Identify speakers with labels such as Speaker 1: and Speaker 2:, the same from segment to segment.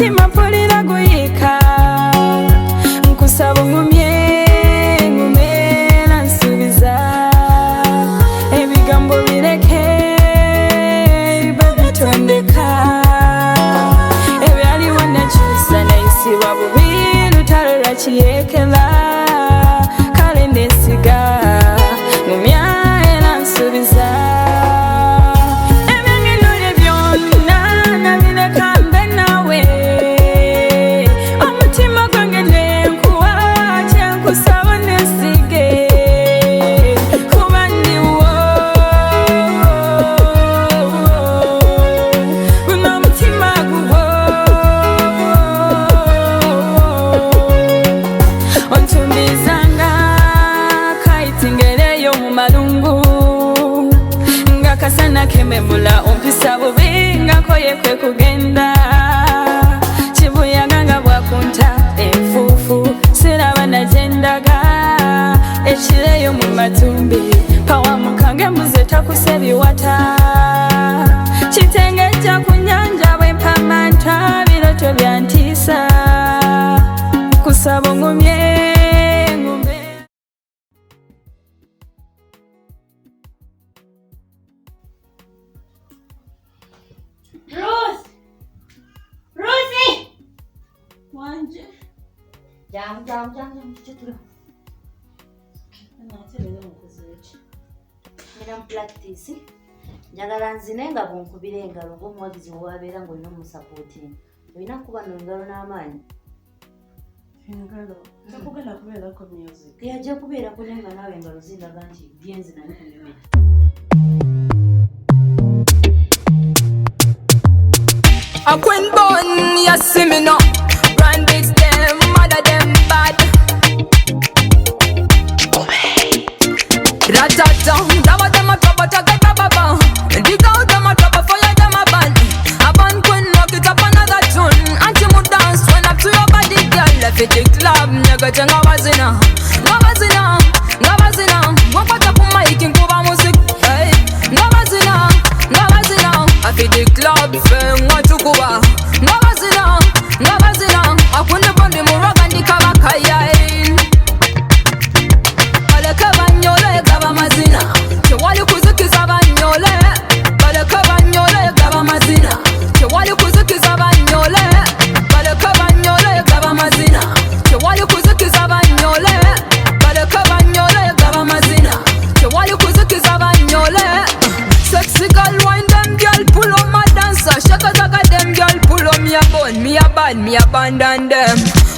Speaker 1: omutima mpulira guyika nkusaba ngumye ngumera nsubiza ebigambo bireke babitondeka ebyaliwo nakyusa nayisibwa bubi lutalo lwakiyekera kale ndesiga ngumya era nsubiza ebyenilule byonna nabireka mbe nawe omutima gwange nenkuwa kyenkusaba nesige kuba ndiwo guno omutima guwo ontumbizanga kayitingereyo mu malungu nga kasana kememula ompisa bubi nga koye kwe kugenda kibuyaga nga bwakunta enfuufu siraba nagendaga ekireyo mu matumbi pawa mukange mbuze takuse biwata kitengejja ku nyanja bwempamanta biroto byantiisa kusaba ngumye ngume
Speaker 2: Ruth! Ruthie!
Speaker 1: wanje
Speaker 2: Jam. Chitulu. Mira practice. Njagala nzine nga bunkubira engalo ng'omuwagizi wabeera ng'olina omusapootinga. Olina kuba n'engalo n'amaanyi.
Speaker 1: engalo takugenda kubeerako music
Speaker 2: Yajja kubeerako naye nga naawe engalo zindaga nti byenzi nali kunyumira.
Speaker 1: A queen bun, you see me now. Brandix them, mother them bad. Ratata, dama dama trouble, taka baba. Dig out dama trouble for your dama band. A band queen, knock it up another tune. Auntie mo dance, when up to your body, girl. Left it the club, nigga, jenga wazina. Ngawazina, wakata kumaiki nkuba music. Hey, ngawazina. I feel the club fame watukuba. Ngawazina, akunde bondi muraga ndikabaka yae. Baleka banyole gaba mazina. Chewali kuzikiza banyole. Baleka banyole gaba mazina. Chewali kuzikiza banyole. Baleka banyole gaba mazina. Chewali kuzikiza banyole. Baleka banyole gaba mazina. Chewali kuzikiza banyole. Sexy girl wine them girl pull on my dancer. Shaka them girl pull on me a bun. Me a bad, me abandon them.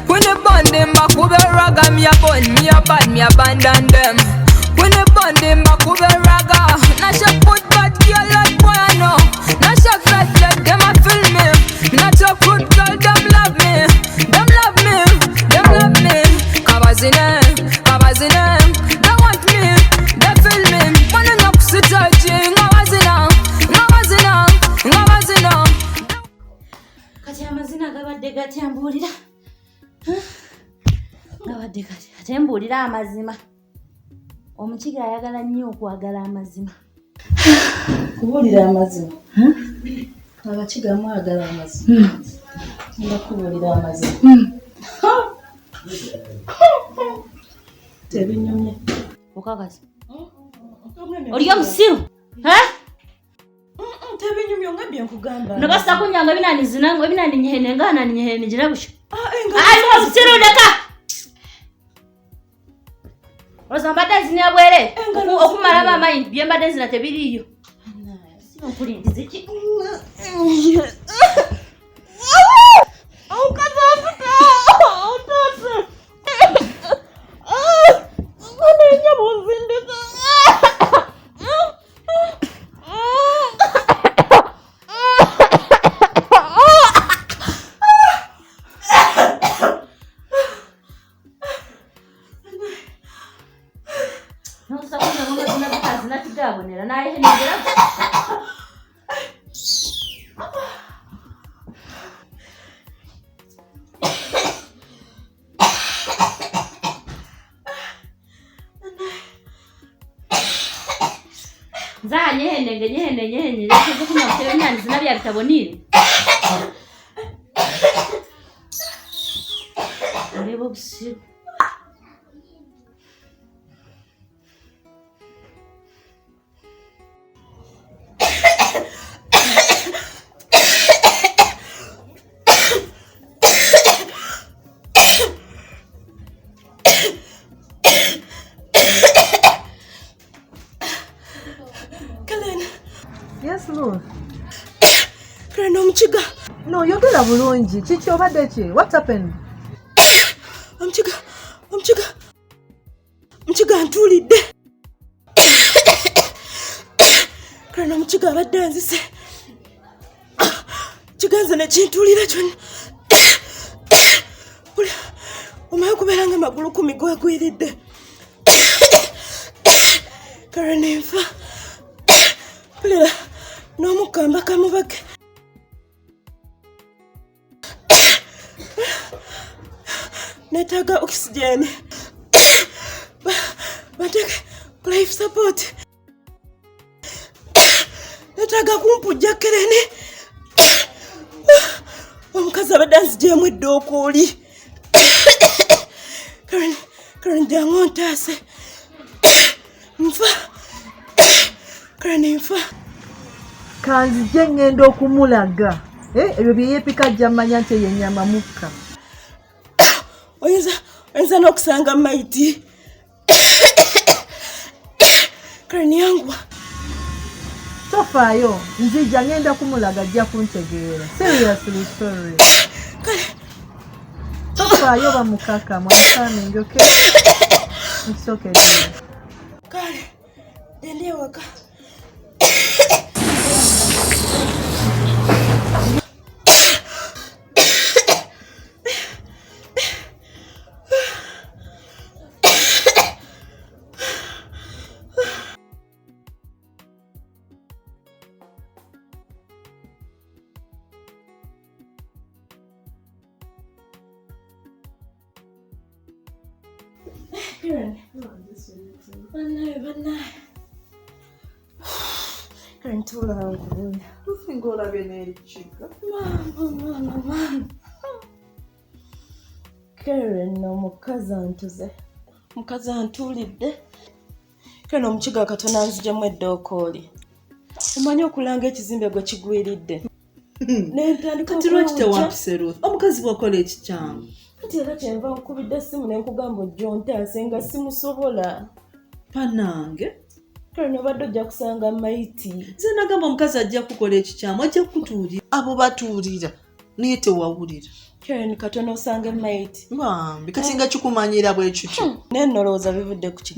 Speaker 1: When they band them back over raga, me a bun. Me a bad, me abandon them. When they band them back over raga. Now she put bad girl like boy I know. Now she fat like them a feel me. Not a good girl, them love me. Them love me. Kabazine. They want me, they feel me. Wanna knock sit touching. Ngawazina.
Speaker 2: Kati amazina gabadde gatyambulira. Gabadde gatyambulira amazima. Omukiga ayagala nnyo okwagala amazima.
Speaker 3: Kubuulira amazima. Abakiga mwagala amazima. Ndakubuulira amazima. Tebinyumye.
Speaker 2: Okakasi. Oliyo musiru?
Speaker 3: Tebinyumye ngambye nkugamba.
Speaker 2: Nabasa kunyanga binani zinangu binani nyehene ngana nyehene jirabusha. Ai musiru deka. Ozambada zinya bwere. Okumala mama indi byembade zina tebiriyo. Sino kulindize ki. Za nyehene nyehe. Kuko kuna mtebe nani zinabya bitabonire. Ndeba obusiru.
Speaker 4: Yes, Lord.
Speaker 3: Karen omukiga.
Speaker 4: No, yogera bulungi. Kiki obadde ki? What happened?
Speaker 3: Omukiga ntulidde. Karen omukiga abadde anzise. Kiganza ne kintulira kyonna. Omaye okubeera nga amagulu 10 gwagwiridde. Karen enfa. Pulira n'omukamba kamubage. Netaga oxygen. Bateke life support. Netaga kumpujja Karen. Omukazi abadde anzigyemu eddooko oli. Karen jangu ntaase. Nfa. Karen nfa.
Speaker 4: Kanzije ngenda okumulaga. Ebyo bye yeepika ajja mmanya nti eyo ennyama mukka.
Speaker 3: Oyinza n'okusanga maiti. Karen yangu.
Speaker 4: Tofaayo, nzija ngenda kumulaga ajja kuntegeera. Seriously sorry.
Speaker 3: Kale.
Speaker 4: Tofaayo bamukaka coming, okay? It's okay.
Speaker 3: Kale. Ndendi ewaka. Karen tula wangu.
Speaker 4: Usingola bene chica.
Speaker 3: Mama. Karen n'omukazi antuze. Mukazi antulidde. Karen omukiga katono anzijemu eddooko oli. Omanyi okulanga ekizimbe gwe kigwiridde. Nentandika
Speaker 4: kati lwaki tewampise Ruth? Omukazi bw'akola ekikyamu.
Speaker 3: Kati era kyenva nkubidde essimu ne nkugamba ojjo ntaase nga simusobola.
Speaker 4: Panange?
Speaker 3: Karen obadde ojja kusanga maiti.
Speaker 4: Nze nagamba omukazi ajja kukola ekikyamu, ajja kutuulira. Abo batuulira naye tewawulira.
Speaker 3: Karen katono osange maiti.
Speaker 4: Bambi kati nga kikumanyira bwe kityo.
Speaker 3: Naye nolowooza bivudde ku ki?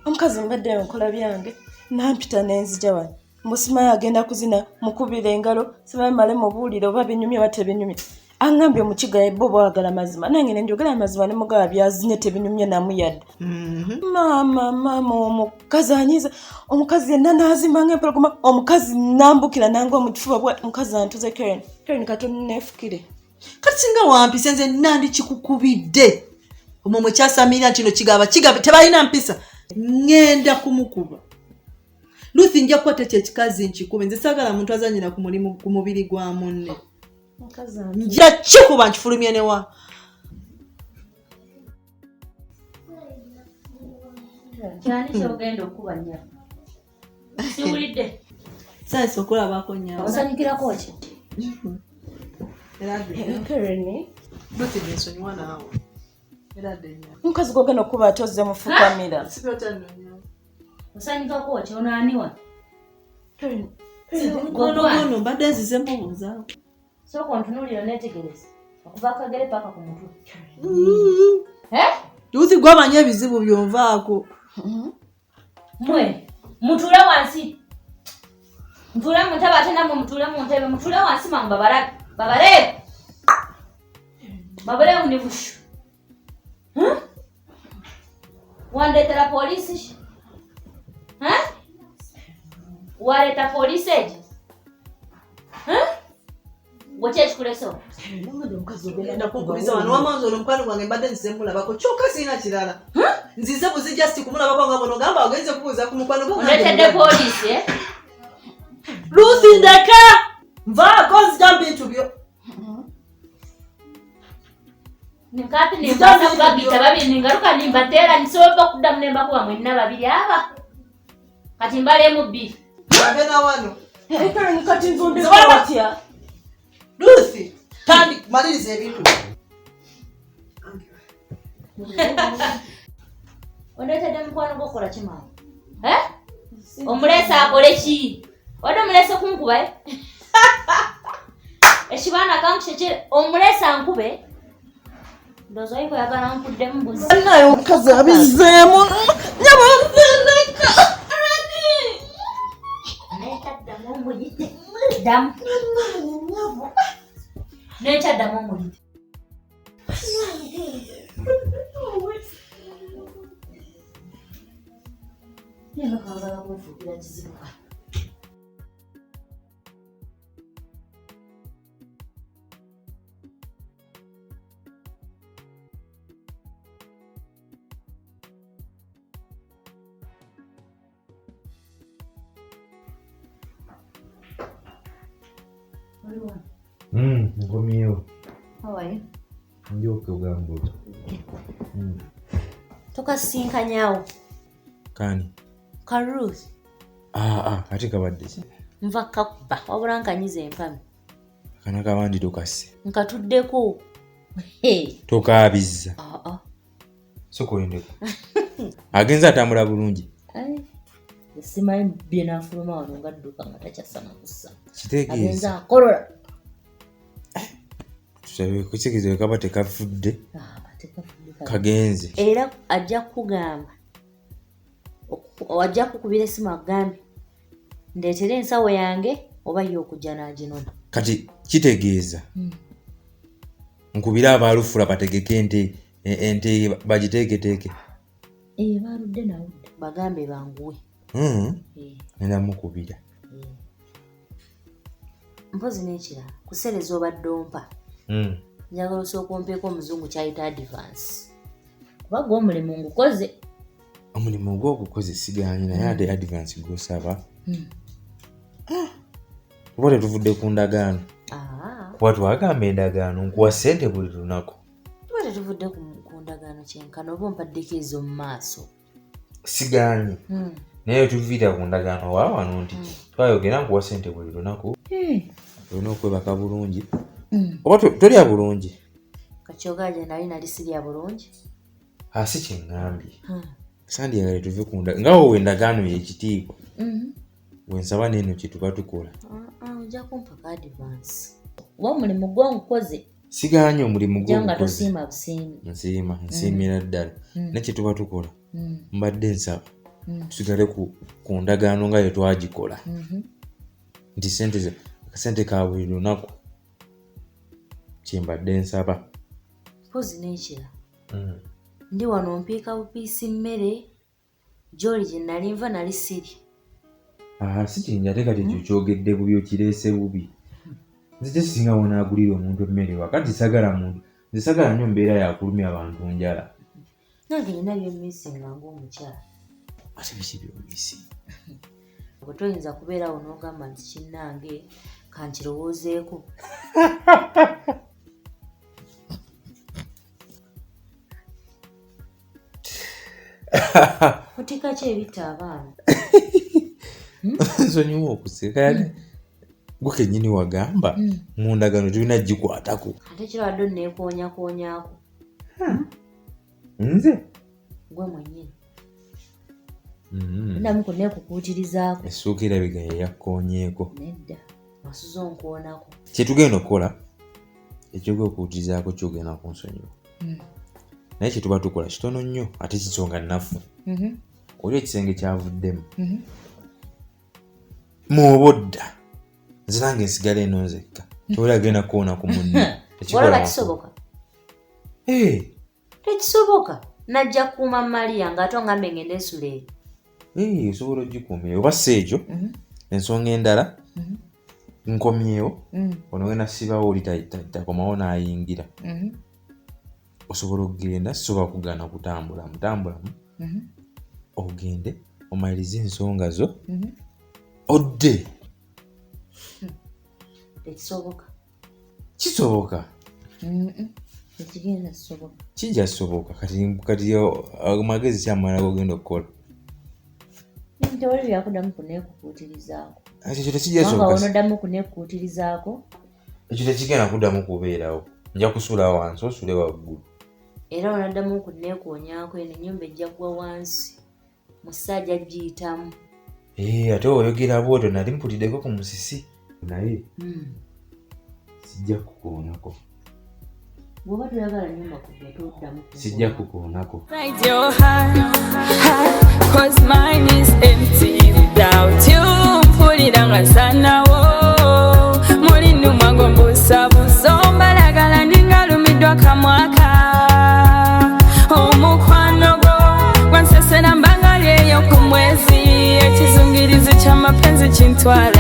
Speaker 3: Omukazi mbadde nkola byange nampita n'enzija wano. Musimayi agenda kuzina mukubira engalo simanyi male mubuulire oba binyumye oba tebinyumye. Angambye omukiga bo bwagala mazima nange ne njogera amazima ne mugaba byazinye tebinyumye namu yadde. Mama omukazi anyiza omukazi yenna n'azimba ng'empologoma omukazi nambukira nange omukifuba bwa omukazi antuze Karen katono neefukire.
Speaker 4: Kati singa wampise nze nandi kikukubidde. Omwo kyasamira nti no kigaba tebalina mpisa. Ngenda kumukuba. Ruth nja kukwata ekikazi nkikube nze saagala muntu azanyira ku mulimu ku mubiri gwa munne. Nja kikuba nkifulumye newa.
Speaker 2: Kyani kyogenda okuba nnyo. Siwulidde.
Speaker 4: Sasa sokola bako nnyo.
Speaker 2: Osanyikirako ki?
Speaker 3: Karen
Speaker 4: Ruth nsonyiwa naawe. Era ddenya.
Speaker 3: omukazi gwogenda okuba atozze mufukamira.
Speaker 4: Sipota nnyo.
Speaker 2: Osanyikako ki onaaniwa?
Speaker 3: Karen
Speaker 4: Gono mbadde nzize mbuuza.
Speaker 2: Sooka ontunuulira neetegereza. Okuva akagere paka ku mutwe.
Speaker 4: Ruth gwamanya ebizibu byonvaako.
Speaker 2: Mwe mutuule wansi. Mutuule mu ntebe ate namwe mutuule mu ntebe. Mutuule wansi mangu babale. Babale mu nebushu. Wandeetera poliisi? Waleeta poliisi egi? Waki ekikuleso?
Speaker 4: Ngenda kukubiza wano wamanzi olwo mukwano gwange mbadde nzize mulabako kyokka sirina kirala. Nzize buzi just kumulabako nga bono gamba ogenze kubuuza ku mukwano gwange.
Speaker 2: Oleetedde poliisi
Speaker 4: Ruth ndeka! Nvaako nzija bintu byo.
Speaker 2: Nkapi nimbasa kubagita babiri ningaruka nimbatera nisobola kuddamu nemba kuba mwenna babiri aba. Kati mbalemu bbiri.
Speaker 4: Abena wano.
Speaker 3: Kati nzonde watya.
Speaker 4: Lucy, tandi maliriza ebintu.
Speaker 2: Ondetedde mukwano gwokola kimaawo. Omulesa akole ki? Wadde omulesa kunkuba ekibaana kankukyekere omulesa nkube ndowooza oyiko yagala nkuddemu mbuzi.
Speaker 3: Naye omukazi abizzeemu nyabazeleka.
Speaker 2: Nekyaddamu omulite. Ddamu. Nekyaddamu omulite. Yena kwagala kwefuukira kizibuka.
Speaker 5: Nkomyewo.
Speaker 2: How are you?
Speaker 5: Njoke ugambuto.
Speaker 2: Tukasinkanyaawo.
Speaker 5: Kani?
Speaker 2: Ka Ruth.
Speaker 5: Ate kabadde ki?
Speaker 2: Nva kakuba wabula nkanyiza empami.
Speaker 5: Kana kabandi tokase.
Speaker 2: Nkatuddeko.
Speaker 5: Tokaabizza. Sokoyendeko. Agenza atambula bulungi.
Speaker 2: Simanyi bye nafuluma wano nga dduka nga takyasana kussa.
Speaker 5: Kitegeeza.
Speaker 2: Agenza akolola.
Speaker 5: Tusabe kukikizo ekaba tekafudde. Kagenze.
Speaker 2: Era ajja kugamba. Wajja kukubira essimu agambe. Ndeetere ensawo yange oba ye okujja n'aginona.
Speaker 5: Kati kitegeeza. Nkubira abalufula bategeke ente bagiteeketeeke.
Speaker 2: Baludde nawudde. Bagambe banguwe.
Speaker 5: Nenda mukubira.
Speaker 2: Mpozi n'ekirala kusereza obadde ompa. Njagala osooka ompeeko omuzungu kyayita advance. Kuba gwe omulimu ngukoze.
Speaker 5: Omulimu gw'ogukoze sigaanyi naye ate advance gw'osaba. Kuba tetuvudde ku ndagaano. Kuba twagamba endagaano nkuwa ssente buli lunaku.
Speaker 2: Tuba tetuvudde ku ndagaano kyenkana oba ompaddeko ezo mu maaso.
Speaker 5: Sigaanyi. Naye tuviira ku ndagaano waawano nti twayogera nkuwa ssente buli lunaku. Olina okwebaka bulungi. Oba tolya bulungi.
Speaker 2: Kakyogaje nali sirya bulungi.
Speaker 5: Si kyeŋŋambye. Sandiyagala tuve ku ndagaano. Nga wowe endagaano y'ekitiibwa. Bwensaba n'eno kye tuba tukola.
Speaker 2: Ojja kumpa ka advance. Oba omulimu gw'ongukoze.
Speaker 5: Sigaanyi omulimu gw'ogukoze.
Speaker 2: Nga tosiima busiimi.
Speaker 5: Nsiimira ddala. Ne kye tuba tukola. Mbadde nsaba. Tusigale ku ndagaano nga ye twagikola. Nti ssente ka buli lunaku. Kyembadde nsaba.
Speaker 2: Mpozi n'ekira. Ndi wano mpiika bupiisi mmere. Gy'oli gye nali nva nali siri.
Speaker 5: Si kinja ate kati ekyo kyogedde bubi okireese bubi. Nze tekisinga wonaagulira omuntu emmere wakati sagala muntu. Nze sagala nnyo mbeera yakulumya abantu njala.
Speaker 2: Nange nina byemmisinga ng'omukyala.
Speaker 5: Ate biki byomisi?
Speaker 2: Bwe toyinza kubeerawo n'ogamba nti kinnange kankirowoozeeko. Otika ki ebitta abaana?
Speaker 5: Nsonyiwa okuseka. Gwe kennyini wagamba mu ndagaano tulina gikwatako.
Speaker 2: Ate kirwadde onneekoonyakoonyaako.
Speaker 5: Nze?
Speaker 2: Gwe mwennyini. Ndamu kunneekukuutirizaako.
Speaker 5: Essuuka erabika yeyakkoonyeeko.
Speaker 2: Nedda. Wasuza onkoonako.
Speaker 5: Kye tugenda okukola ekyogekuutirizaako kyogenda kunsonyiwa. Naye kye tuba tukola kitono nnyo ate kisonga nnaffe. Oli ekisenge kyavuddemu. Mw'obodda. Nze nange nsigala eno nzekka. Tewali agenda kukoona ku munne.
Speaker 2: Wala kisoboka. Tekisoboka. Najja kukuuma Maria ng'ate ongambe ngende ensula eyo.
Speaker 5: Osobola ogikuumira oba si ekyo. Ensonga endala nkomyewo. Ono wena sibawo oli takomawo n'ayingira. Osobola okugenda sisobola kugaana kutambula. Mutambulamu. Ogende omalirize ensonga zo. Odde.
Speaker 2: Tekisoboka.
Speaker 5: Kisoboka.
Speaker 2: ekigenda soboka
Speaker 5: kijja soboka kati amagezi kyamala gogenda okukola
Speaker 2: tewali byakuddamu kuneekukuutirizaako
Speaker 5: ekyo tekijja soboka
Speaker 2: onoddamu kuneekukuutirizaako
Speaker 5: ekyo tekigenda kuddamu kubeerawo nja kusula wansi osule waggulu
Speaker 2: era onaddamu kuneekoonyaako eno ennyumba ejja kugwa wansi musajja giyitamu
Speaker 5: ate oyogera bwotyo nali mputiddeko ku musisi naye sijja kukoonako
Speaker 2: bw'oba toyagala nnyumba kugwa toddamu
Speaker 5: sijja kukoonako
Speaker 1: Right your heart, 'cause mine is empty without you. Mpulira nga sanawo muli nnuma ng'ombusabusa ombalagala ningalumiddwa kamwaka omukwano gwo gwansesera mbangali eyo ku mwezi ekizungirizi ky'amapenzi kintwala